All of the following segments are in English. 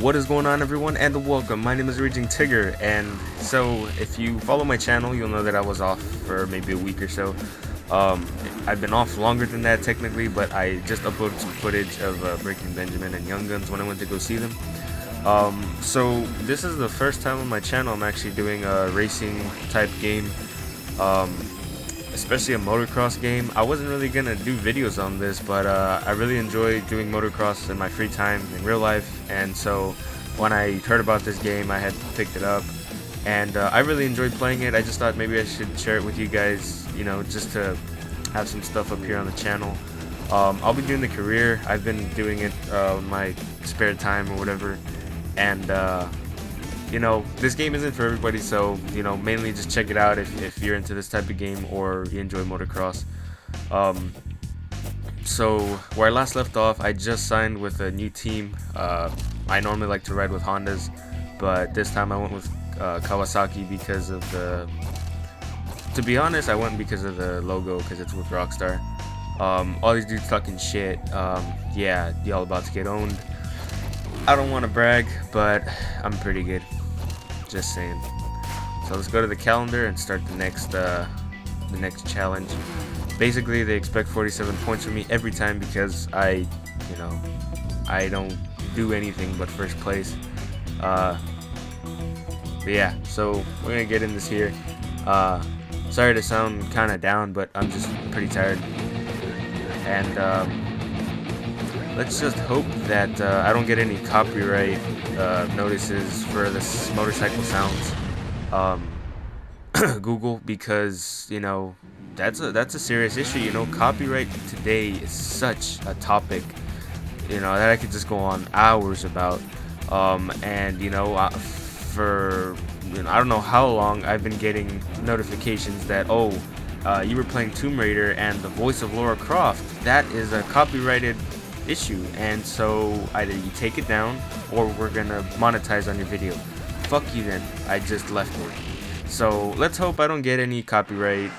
What is going on, everyone, and welcome. My name is Raging Tigger, and so if you follow my channel, you'll know that I was off for maybe a week or so. I've been off longer than that technically, but I just uploaded some footage of Breaking Benjamin and Young Guns when I went to go see them. So this is the first time on my channel I'm actually doing a racing type game, especially a motocross game. I wasn't really gonna do videos on this, but I really enjoy doing motocross in my free time in real life, and so when I heard about this game I had picked it up, and I really enjoyed playing it. I just thought maybe I should share it with you guys, you know, just to have some stuff up here on the channel. I'll be doing the career. I've been doing it in my spare time or whatever, and you know, this game isn't for everybody, so, you know, mainly just check it out if you're into this type of game or you enjoy motocross. So where I last left off, I just signed with a new team. I normally like to ride with Hondas, but this time I went with Kawasaki because of the, to be honest, I went because of the logo, because it's with Rockstar. All these dudes talking shit. Yeah, y'all about to get owned. I don't want to brag, but I'm pretty good. Just saying. So let's go to the calendar and start the next challenge. Basically, they expect 47 points from me every time because I don't do anything but first place. But yeah, so we're gonna get in this here. Sorry to sound kind of down, but I'm just pretty tired. And let's just hope that I don't get any copyright notices for this motorcycle sounds. Google, because, you know, that's a serious issue. You know, copyright today is such a topic, you know, that I could just go on hours about. And you know, for, you know, I don't know how long I've been getting notifications that, oh, you were playing Tomb Raider and the voice of Lara Croft, that is a copyrighted issue, and so either you take it down or we're gonna monetize on your video. Fuck you then. I just left it. So let's hope I don't get any copyright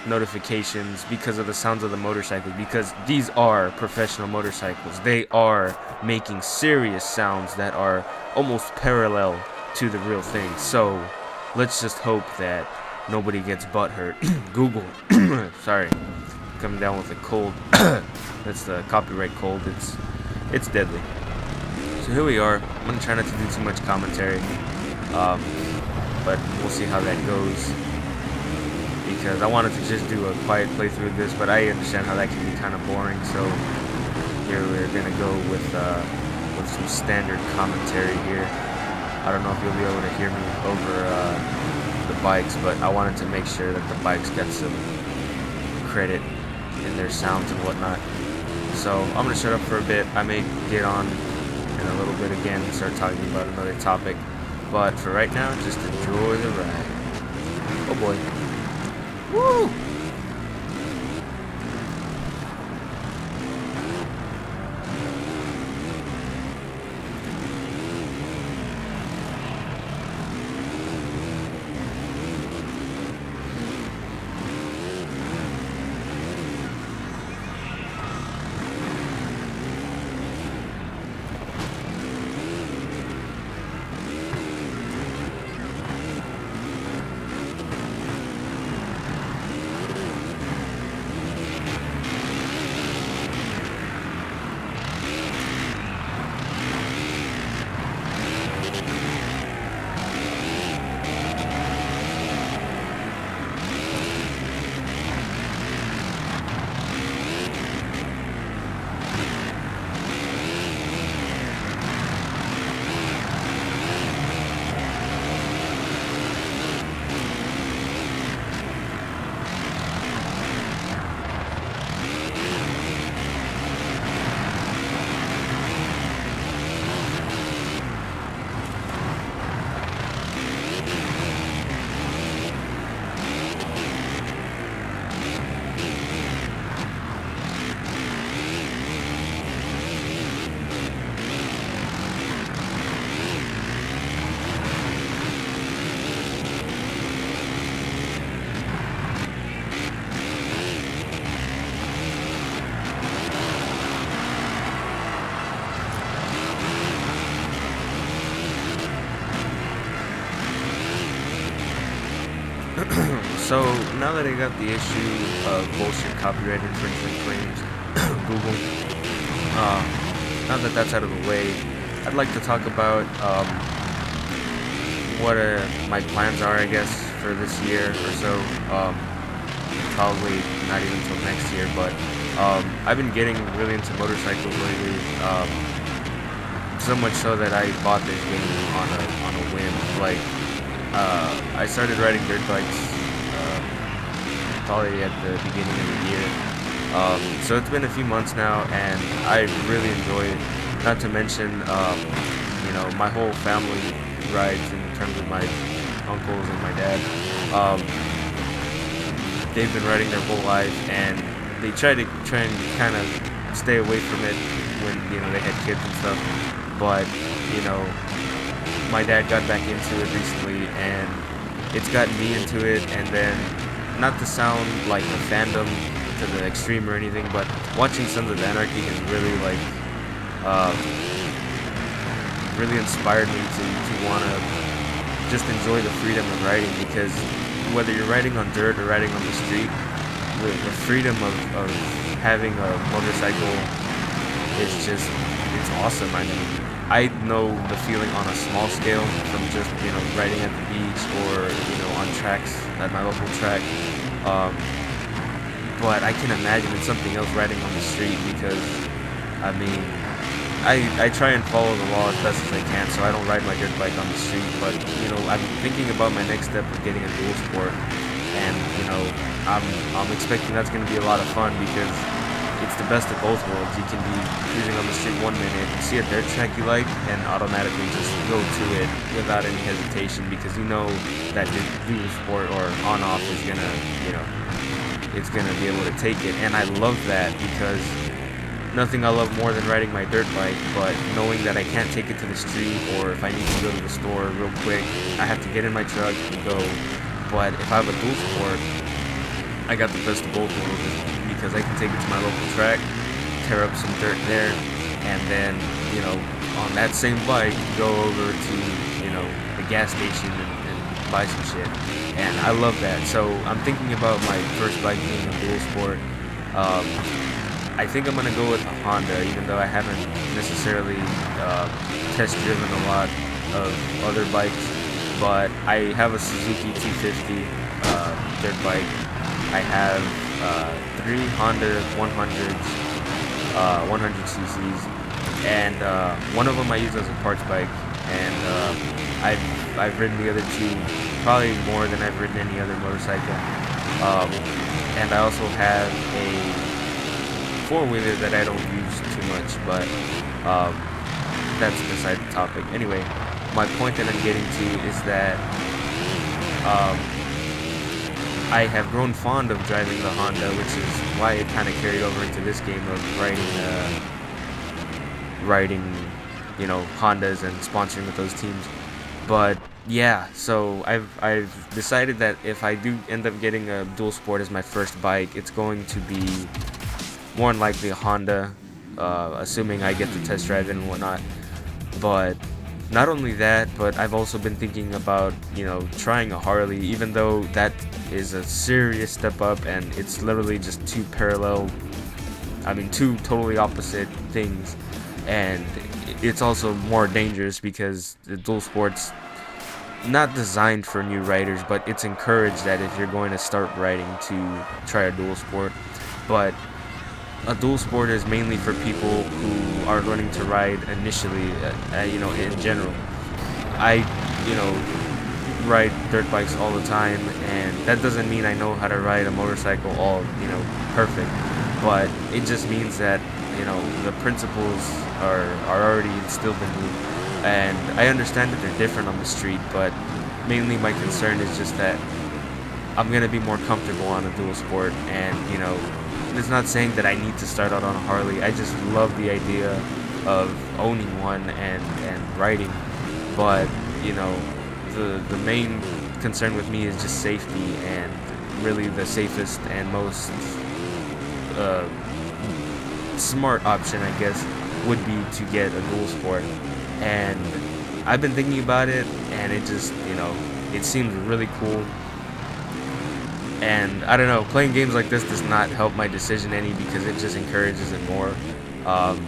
notifications because of the sounds of the motorcycle, because these are professional motorcycles. They are making serious sounds that are almost parallel to the real thing. So let's just hope that nobody gets butthurt. Google. Sorry, coming down with a cold. That's the copyright cold. It's deadly. So here we are. I'm gonna try not to do too much commentary, but we'll see how that goes, because I wanted to just do a quiet playthrough of this, but I understand how that can be kind of boring. So here we're gonna go with some standard commentary here. I don't know if you'll be able to hear me over the bikes, but I wanted to make sure that the bikes got some credit in their sounds and whatnot. So I'm gonna shut up for a bit. I may get on in a little bit again and start talking about another topic, but for right now, just enjoy the ride. Oh boy. Woo! So now that I got the issue of bullshit copyright infringement claims, Google, uh, now that that's out of the way, I'd like to talk about what my plans are, I guess, for this year or so. Probably not even until next year, but I've been getting really into motorcycles lately. So much so that I bought this game on a whim. Like, I started riding dirt bikes probably at the beginning of the year. So it's been a few months now, and I really enjoy it. Not to mention, my whole family rides in terms of my uncles and my dad. They've been riding their whole life, and they try and kind of stay away from it when they had kids and stuff. But my dad got back into it recently, and it's gotten me into it. And then, not to sound like a fandom to the extreme or anything, but watching Sons of Anarchy has really really inspired me to want to just enjoy the freedom of riding, because whether you're riding on dirt or riding on the street, the freedom of having a motorcycle is just, it's awesome. I mean, I know the feeling on a small scale from just, riding at the beach or, on tracks at my local track. But I can imagine it's something else riding on the street, because, I mean, I try and follow the law as best as I can, so I don't ride my dirt bike on the street. But, I'm thinking about my next step of getting a dual sport, and, I'm expecting that's going to be a lot of fun, because it's the best of both worlds. You can be cruising on the street one minute, see a dirt track you like, and automatically just go to it without any hesitation, because that your dual sport or on-off is going to, it's going to be able to take it. And I love that, because nothing I love more than riding my dirt bike, but knowing that I can't take it to the street, or if I need to go to the store real quick, I have to get in my truck and go. But if I have a dual sport, I got the best of both worlds, because I can take it to my local track, tear up some dirt there, and then, on that same bike, go over to, the gas station and buy some shit. And I love that. So I'm thinking about my first bike being a dual sport. I think I'm going to go with a Honda, even though I haven't necessarily test driven a lot of other bikes. But I have a Suzuki 250 dirt bike. I have 3 Honda 100s, 100 cc's, and one of them I use as a parts bike. And I've ridden the other 2 probably more than I've ridden any other motorcycle. And I also have a 4-wheeler that I don't use too much, but that's beside the topic. Anyway, my point that I'm getting to is that I have grown fond of driving the Honda, which is why it kind of carried over into this game of riding Hondas and sponsoring with those teams. But yeah, so I've decided that if I do end up getting a dual sport as my first bike, it's going to be more than likely a Honda, assuming I get to test drive it and whatnot. But not only that, but I've also been thinking about, trying a Harley, even though that is a serious step up, and it's literally just two totally opposite things. And it's also more dangerous, because the dual sport's not designed for new riders, but it's encouraged that if you're going to start riding, to try a dual sport. But a dual sport is mainly for people who are learning to ride initially, in general. I, ride dirt bikes all the time, and that doesn't mean I know how to ride a motorcycle all, perfect. But it just means that, the principles are already instilled in me. And I understand that they're different on the street, but mainly my concern is just that I'm going to be more comfortable on a dual sport. And, it's not saying that I need to start out on a Harley. I just love the idea of owning one and riding. But, the main concern with me is just safety, and really the safest and most smart option, I guess, would be to get a dual sport. And I've been thinking about it, and it just, it seems really cool. And I don't know, playing games like this does not help my decision any, because it just encourages it more. Um,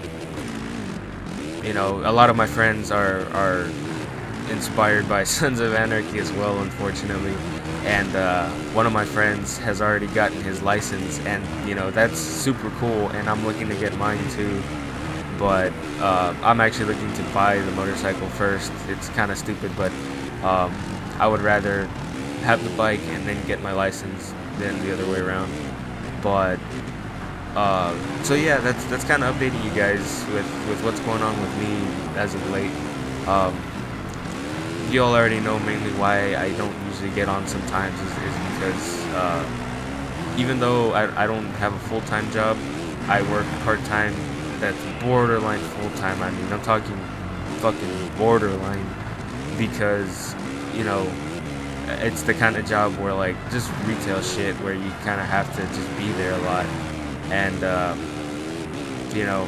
you know, a lot of my friends are inspired by Sons of Anarchy as well, unfortunately. And one of my friends has already gotten his license, and you know, that's super cool, and I'm looking to get mine too. But I'm actually looking to buy the motorcycle first. It's kind of stupid, but I would rather have the bike and then get my license than the other way around. But so yeah, that's kind of updating you guys with what's going on with me as of late. You all already know mainly why I don't usually get on sometimes is because even though I don't have a full-time job, I work part-time that's borderline full-time. I mean, I'm talking fucking borderline, because, you know, it's the kind of job where, like, just retail shit where you kind of have to just be there a lot. And, you know,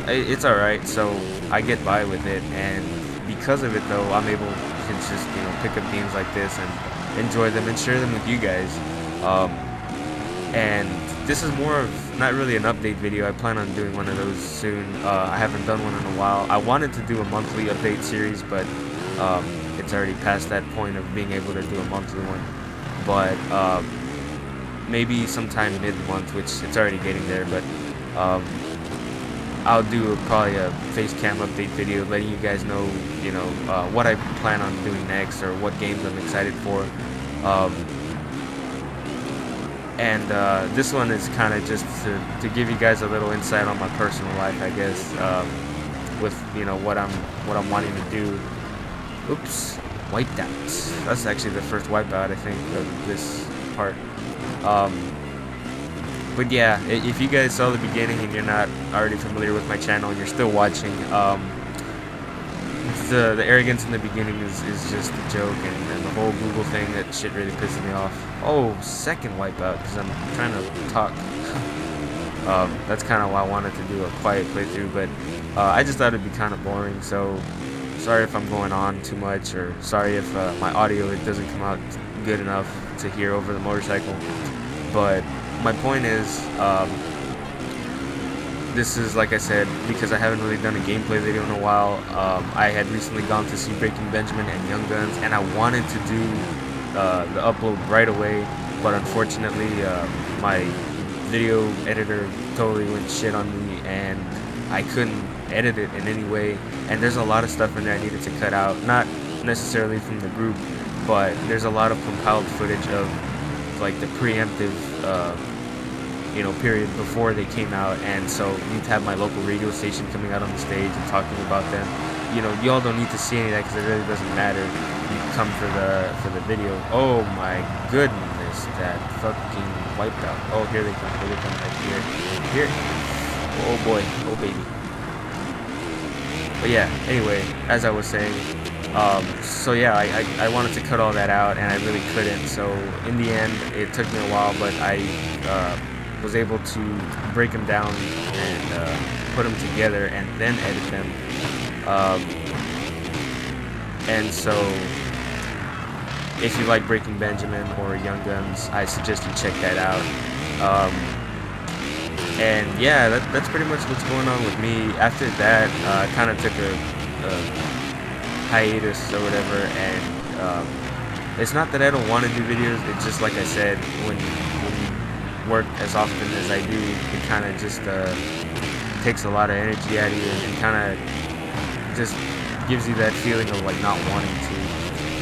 it's alright, so I get by with it. And because of it, though, I'm able to just, you know, pick up games like this and enjoy them and share them with you guys. And this is more of not really an update video. I plan on doing one of those soon. I haven't done one in a while. I wanted to do a monthly update series, but it's already past that point of being able to do a monthly one. But maybe sometime mid-month, which it's already getting there, but I'll do probably a face cam update video letting you guys know, you know, what I plan on doing next, or what games I'm excited for. And this one is kind of just to give you guys a little insight on my personal life, I guess, with, you know, what I'm wanting to do. Oops, wiped out. That's actually the first wipeout, I think, of this part. But yeah, if you guys saw the beginning and you're not already familiar with my channel and you're still watching, the arrogance in the beginning is just a joke, and the whole Google thing, that shit really pisses me off. Oh, second wipeout, because I'm trying to talk. That's kind of why I wanted to do a quiet playthrough, but I just thought it'd be kind of boring, so sorry if I'm going on too much, or sorry if my audio, it doesn't come out good enough to hear over the motorcycle. But my point is, this is, like I said, because I haven't really done a gameplay video in a while. I had recently gone to see Breaking Benjamin and Young Guns, and I wanted to do the upload right away, but unfortunately my video editor totally went shit on me, and I couldn't edit it in any way. And there's a lot of stuff in there I needed to cut out, not necessarily from the group, but there's a lot of compiled footage of, like, the preemptive you know, period before they came out. And so you'd have my local radio station coming out on the stage and talking about them. You know, y'all don't need to see any of that, because it really doesn't matter. You come for the video. Oh my goodness, that fucking wiped out. Oh, here they come right here. Oh boy, oh baby. But yeah, anyway, as I was saying, so yeah, I wanted to cut all that out, and I really couldn't. So in the end, it took me a while, but I was able to break them down and put them together and then edit them. And so if you like Breaking Benjamin or Young Guns, I suggest you check that out. And yeah, that's pretty much what's going on with me. After that, I kind of took a hiatus or whatever, and it's not that I don't want to do videos. It's just, like I said, when you work as often as I do, it kind of just takes a lot of energy out of you, and kind of just gives you that feeling of, like, not wanting to.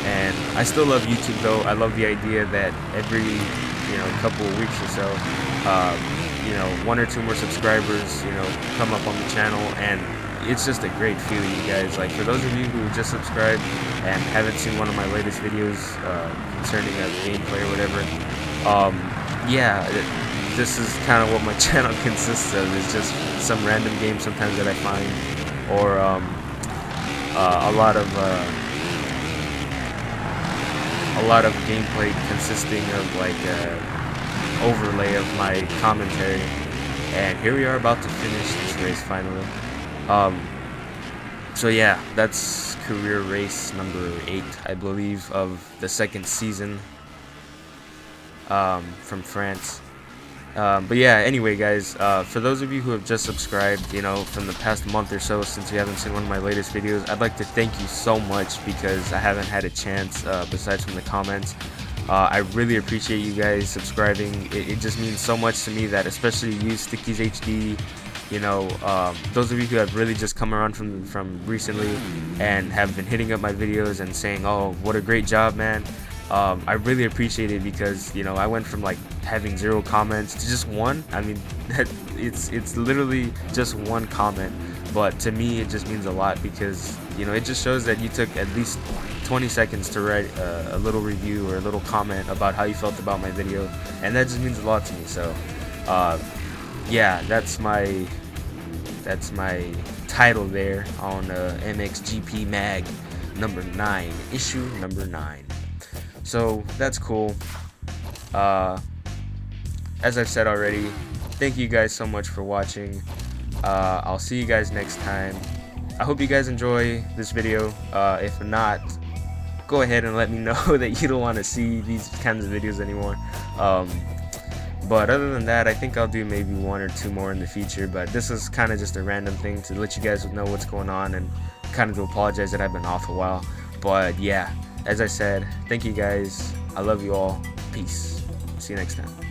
And I still love YouTube, though. I love the idea that every, you know, couple of weeks or so, you know, 1 or 2 more subscribers, you know, come up on the channel, and it's just a great feeling, you guys. Like, for those of you who just subscribed and haven't seen one of my latest videos concerning a gameplay or whatever, yeah, this is kind of what my channel consists of. It's just some random game sometimes that I find, or a lot of gameplay consisting of, like, overlay of my commentary. And here we are about to finish this race finally. So yeah, that's career race number 8, I believe, of the 2nd season. from France. But yeah, anyway, guys, for those of you who have just subscribed, you know, from the past month or so, since you haven't seen one of my latest videos, I'd like to thank you so much, because I haven't had a chance, besides from the comments. I really appreciate you guys subscribing. It just means so much to me, that especially you, Stickies HD, you know, those of you who have really just come around from recently and have been hitting up my videos and saying, oh, what a great job, man. I really appreciate it, because, you know, I went from like having 0 comments to just 1. I mean, it's literally just 1 comment, but to me it just means a lot, because, you know, it just shows that you took at least 20 seconds to write a little review or a little comment about how you felt about my video, and that just means a lot to me. So yeah, that's my title there on MXGP Mag number 9, issue number 9. So that's cool. As I've said already, thank you guys so much for watching. I'll see you guys next time. I hope you guys enjoy this video. If not, go ahead and let me know that you don't want to see these kinds of videos anymore. But other than that, I think I'll do maybe 1 or 2 more in the future. But this is kind of just a random thing to let you guys know what's going on, and kind of to apologize that I've been off a while. But yeah, as I said, thank you guys. I love you all. Peace. See you next time.